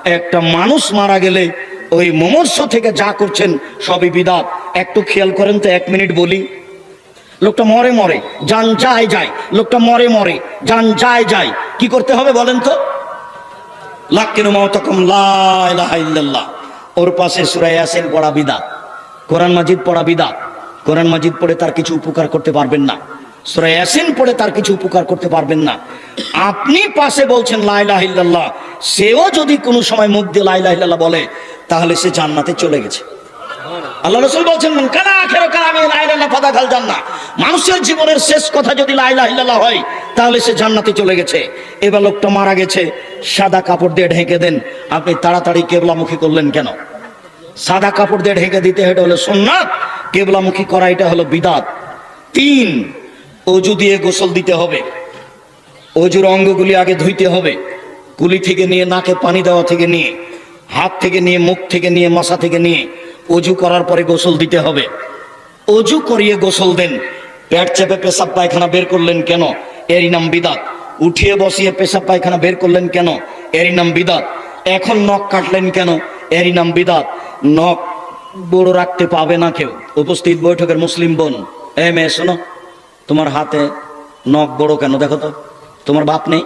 একটা মানুষ মারা গেলে ওই মুমূর্ষু থেকে যা করছেন সবই বিদাত। একটু খেয়াল করেন তো, 1 মিনিট বলি। লোকটা মরে মরে জান যায় যায়, লোকটা মরে মরে জান যায় যায়, কি করতে হবে বলেন তো? লাক্কিনু মাউতাকুম লা ইলাহা ইল্লাল্লাহ। ওর পাশে সূরা ইয়াসিন পড়া বিদাত, কোরআন মাজিদ পড়া বিদাত। কোরআন মাজিদ পড়ে তার কিছু উপকার করতে পারবেন না, সূরা ইয়াসিন পড়ে তার কিছু উপকার করতে পারবেন না। আপনি পাশে বলছেন লা ইলাহা ইল্লাল্লাহ, সেও যদি কোনো সময় মুখ দিয়ে লা ইলাহা ইল্লাল্লাহ বলে, তাহলে সে জান্নাতে চলে গেছে। আল্লাহ রাসূল বলছেন, মান কানা আখিরু কালামি লা ইলাহা ইল্লাল্লাহ ফাদাখাল জান্নাহ। মানুষের জীবনের শেষ কথা যদি লা ইলাহা ইল্লাল্লাহ হয়, তাহলে সে জান্নাতে চলে গেছে। এবার লোকটা মারা গেছে, সাদা কাপড় দিয়ে ঢেকে দেন। আপনি তাড়াতাড়ি কিবলামুখী করলেন কেন? সাদা কাপড় দিয়ে ঢেকে দিতে এটা হলো সুন্নাত, কিবলামুখী করা এটা হলো বিদাত। 3, অজু দিয়ে গোসল দিতে হবে। অজুর অঙ্গগুলি আগে ধুইতে হবে, কুলি থেকে নিয়ে, নাকে পানি দেওয়া থেকে নিয়ে, হাত থেকে নিয়ে, মুখ থেকে নিয়ে, মাথা থেকে নিয়ে অজু করার পরে গোসল দিতে হবে। অজু করিয়ে গোসল দেন। পেট চেপে পেশাব পায়খানা বের করলেন কেন? এরই নাম বিদাত। উঠিয়ে বসিয়ে পেশাব পায়খানা বের করলেন কেন? এরই নাম বিদাত। এখন নখ কাটলেন কেন? এরই নাম বিদাত। নখ বড় রাখতে পাবে না কেউ। উপস্থিত বৈঠকের মুসলিম বোন, মেয়ে শোনো, তোমার হাতে নখ বড় কেন দেখো তো, তোমার বাপ নেই?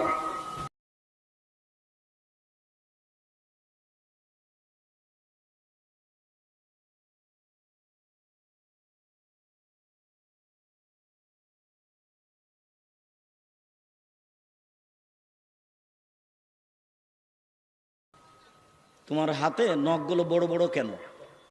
তোমার হাতে নখগুলো বড় বড় কেন?